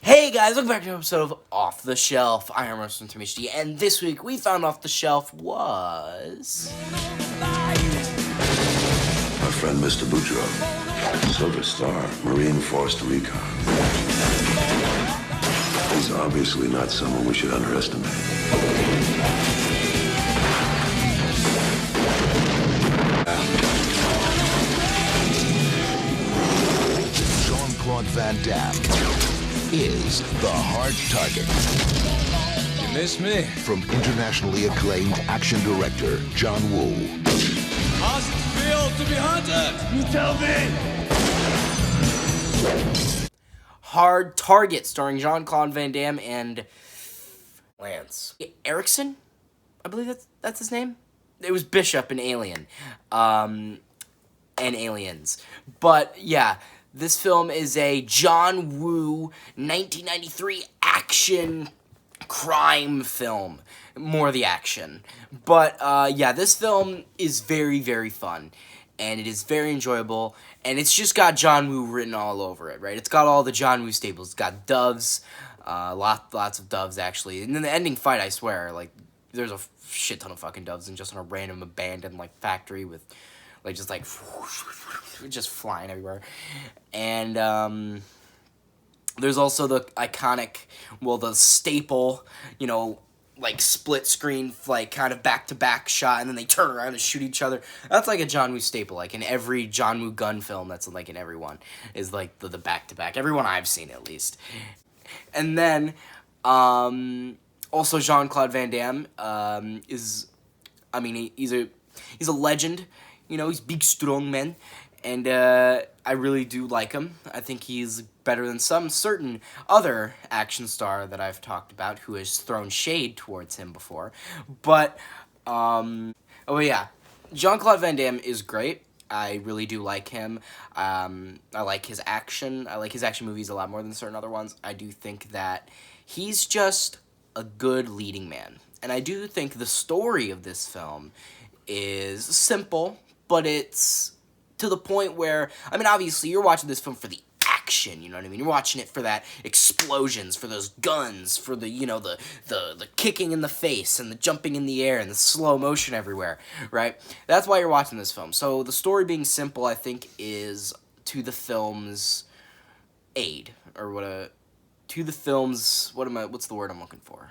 Hey guys, welcome back to an episode of Off the Shelf. I am Henriksen from HD, and this week we found off the shelf was... My friend Mr. Boudreaux, Silver Star, Marine Force Recon. He's obviously not someone we should underestimate. Jean-Claude Van Damme is the hard target. You miss me? From internationally acclaimed action director John Woo. How's it feel to be hunted? You tell me! Hard Target, starring Jean-Claude Van Damme and... Lance. Henriksen? I believe that's his name? It was Bishop in Alien. And Aliens. But, yeah... This film is a John Woo 1993 action crime film. More the action. But, yeah, this film is very, very fun. And it is very enjoyable. And it's just got John Woo written all over it, right? It's got all the John Woo staples. It's got doves. Lots of doves, actually. And then the ending fight, I swear, like, there's a shit ton of fucking doves and just in a random abandoned, like, factory with... Like, just, like, just flying everywhere. And, there's also the iconic, well, the staple, you know, like, split screen, like, kind of back-to-back shot, and then they turn around and shoot each other. That's, like, a John Woo staple, like, in every John Woo gun film, that's, like, in every one, is, like, the back-to-back. Every one I've seen, at least. And then, also Jean-Claude Van Damme, is, I mean, he's a legend. You know, he's big, strong man, and I really do like him. I think he's better than some certain other action star that I've talked about who has thrown shade towards him before. But, oh yeah, Jean-Claude Van Damme is great. I really do like him. I like his action. I like his action movies a lot more than certain other ones. I do think that he's just a good leading man. And I do think the story of this film is simple, but it's to the point where, I mean, obviously, you're watching this film for the action, you know what I mean? You're watching it for that explosions, for those guns, for the, you know, the kicking in the face, and the jumping in the air, and the slow motion everywhere, right? That's why you're watching this film. So, the story being simple, I think, is to the film's aid, or what's the word I'm looking for?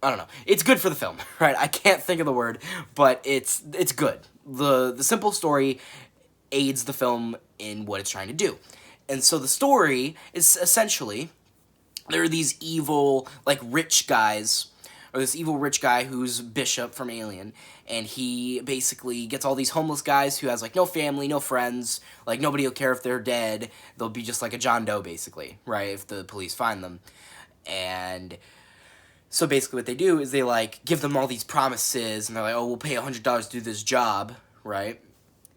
I don't know. It's good for the film, right? I can't think of the word, but it's good. The simple story aids the film in what it's trying to do. And so the story is essentially, there are these evil, like, rich guys, or this evil rich guy who's Bishop from Alien, and he basically gets all these homeless guys who has, like, no family, no friends, like, nobody will care if they're dead. They'll be just like a John Doe, basically, right, if the police find them. And... so basically what they do is they, like, give them all these promises, and they're like, oh, we'll pay $100 to do this job, right?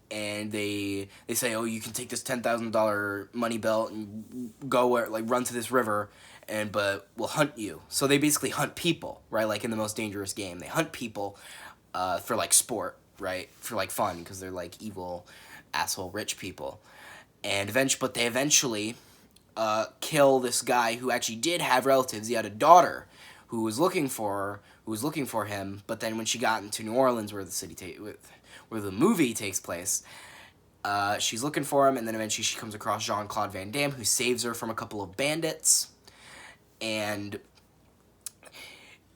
And they say, oh, you can take this $10,000 money belt and go, like, run to this river, but we'll hunt you. So they basically hunt people, right? Like, in the most dangerous game. They hunt people for, like, sport, right? For, like, fun, because they're, like, evil, asshole, rich people. But they eventually kill this guy who actually did have relatives. He had a daughter who was looking for him, but then when she got into New Orleans, where the movie takes place, she's looking for him, and then eventually she comes across Jean-Claude Van Damme, who saves her from a couple of bandits, and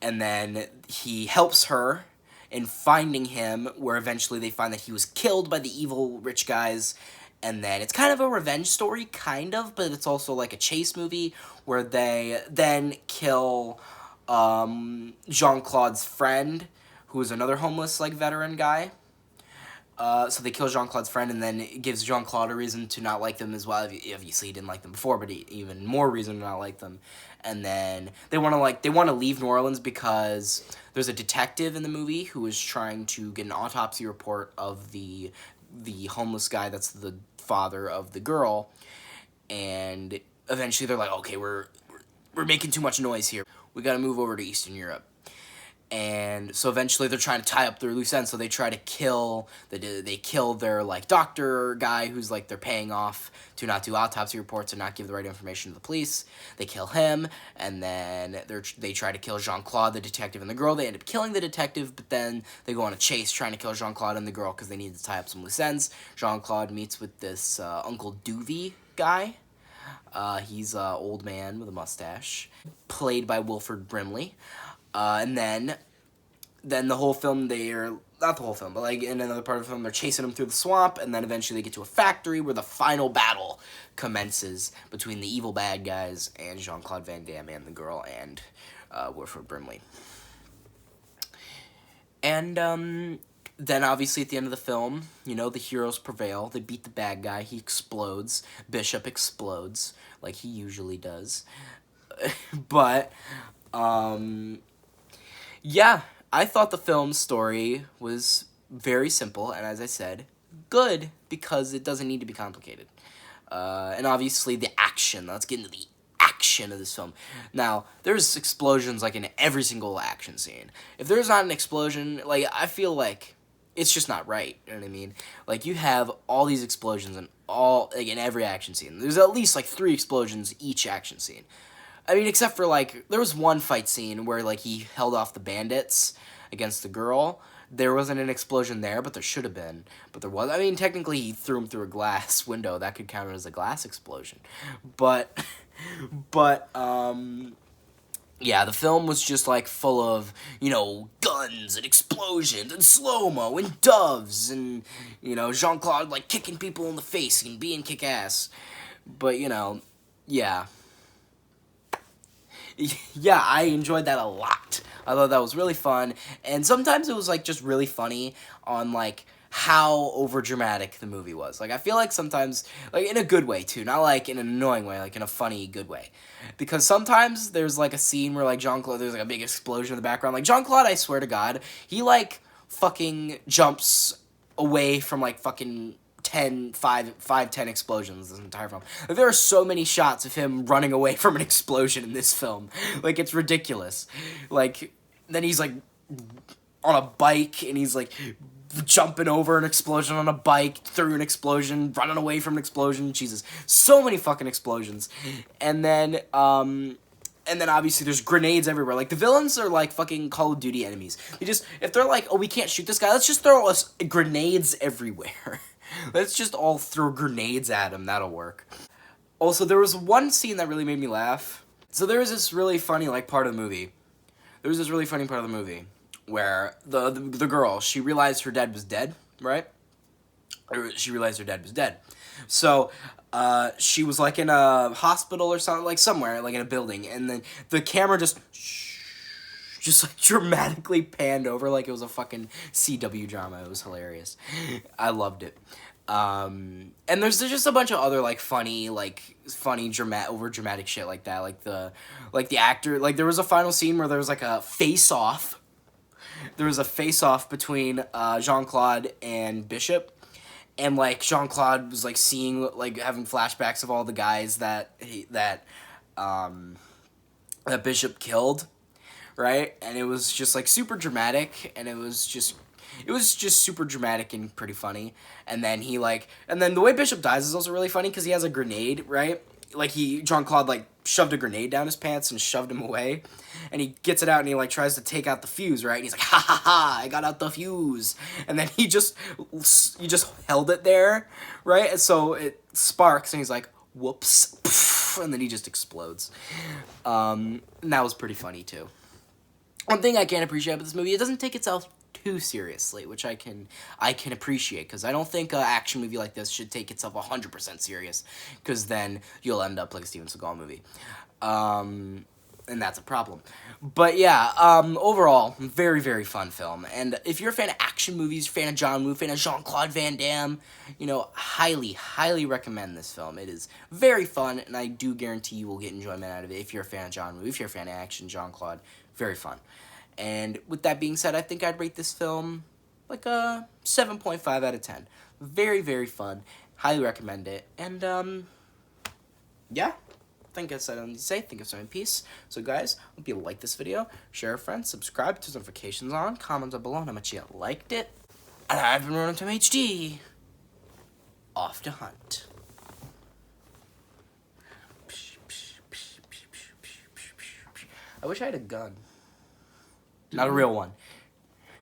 then he helps her in finding him, where eventually they find that he was killed by the evil rich guys. And then it's kind of a revenge story, kind of, but it's also like a chase movie, where they then kill Jean-Claude's friend, who is another homeless, like, veteran guy. So they kill Jean-Claude's friend, and then it gives Jean-Claude a reason to not like them as well. Obviously, he didn't like them before, but even more reason to not like them. And then they want to leave New Orleans because there's a detective in the movie who is trying to get an autopsy report of the homeless guy that's the father of the girl. And eventually they're like, okay, we're making too much noise here. We gotta move over to Eastern Europe. And so eventually they're trying to tie up their loose ends, so they try to kill, they kill their, like, doctor guy who's, like, they're paying off to not do autopsy reports and not give the right information to the police. They kill him, and then they try to kill Jean-Claude, the detective, and the girl. They end up killing the detective, but then they go on a chase trying to kill Jean-Claude and the girl because they need to tie up some loose ends. Jean-Claude meets with this Uncle Doovie guy. He's an old man with a mustache, played by Wilford Brimley. And then the whole film, not the whole film, but, like, in another part of the film, they're chasing him through the swamp, and then eventually they get to a factory where the final battle commences between the evil bad guys and Jean-Claude Van Damme and the girl and Wilford Brimley. And then, obviously, at the end of the film, you know, the heroes prevail. They beat the bad guy. He explodes. Bishop explodes, like he usually does. But, yeah, I thought the film's story was very simple, and as I said, good, because it doesn't need to be complicated. And obviously the action. Let's get into the action of this film. Now, there's explosions, like, in every single action scene. If there's not an explosion, like, I feel like it's just not right, you know what I mean? Like, you have all these explosions in every action scene. There's at least, like, 3 explosions each action scene. I mean, except for, like, there was one fight scene where, like, he held off the bandits against the girl. There wasn't an explosion there, but there should have been. But there was. I mean, technically, he threw him through a glass window. That could count as a glass explosion. But, yeah, the film was just, like, full of, you know, guns and explosions and slow-mo and doves and, you know, Jean-Claude, like, kicking people in the face and being kick-ass. But, you know, yeah. Yeah, I enjoyed that a lot. I thought that was really fun, and sometimes it was, like, just really funny on, like, how overdramatic the movie was. Like, I feel like sometimes, like, in a good way, too, not, like, in an annoying way, like, in a funny, good way. Because sometimes there's, like, a scene where, like, Jean-Claude, there's, like, a big explosion in the background. Like, Jean-Claude, I swear to God, he, like, fucking jumps away from, like, fucking 10 explosions this entire film. Like, there are so many shots of him running away from an explosion in this film. Like, it's ridiculous. Like, then he's, like, on a bike, and he's, like, jumping over an explosion on a bike, through an explosion, running away from an explosion. Jesus. So many fucking explosions. And then obviously there's grenades everywhere. Like, the villains are like fucking Call of Duty enemies. If they're like, oh, we can't shoot this guy, let's just throw us grenades everywhere. Let's just all throw grenades at him. That'll work. Also, there was one scene that really made me laugh. So there was this really funny, like, part of the movie. Where the girl, she realized her dad was dead, right? She realized her dad was dead. So, she was, like, in a hospital or something, like, somewhere, like, in a building. And then the camera just like, dramatically panned over like it was a fucking CW drama. It was hilarious. I loved it. And there's just a bunch of other, like, funny, over dramatic shit like that. Like the actor, like, there was a final scene where there was, like, a face-off. There was a face-off between, Jean-Claude and Bishop. And, like, Jean-Claude was, like, seeing, like, having flashbacks of all the guys that Bishop killed. Right? And it was just, like, super dramatic, and it was just super dramatic and pretty funny. And then the way Bishop dies is also really funny, because he has a grenade, right? Like, Jean-Claude, like, shoved a grenade down his pants and shoved him away, and he gets it out, and he, like, tries to take out the fuse, right? And he's like, ha ha ha, I got out the fuse. And then he just held it there, right? And so it sparks, and he's like, whoops, and then he just explodes. And that was pretty funny, too. One thing I can't appreciate about this movie, it doesn't take itself too seriously, which I can appreciate, because I don't think an action movie like this should take itself 100% serious, because then you'll end up like a Steven Seagal movie. And that's a problem. But yeah, overall, very, very fun film. And if you're a fan of action movies, fan of John Woo, fan of Jean-Claude Van Damme, you know, highly, highly recommend this film. It is very fun, and I do guarantee you will get enjoyment out of it if you're a fan of John Woo, if you're a fan of action, Jean-Claude. Very fun. And with that being said, I think I'd rate this film like a 7.5 out of 10. Very, very fun. Highly recommend it. And, yeah. think I said I need to say. Think of something peace. So guys, hope you like this video. Share with friends. Subscribe. Turn notifications on. Comment down below how much you liked it. And I've been Running Time HD. Off to hunt. I wish I had a gun. Not a real one.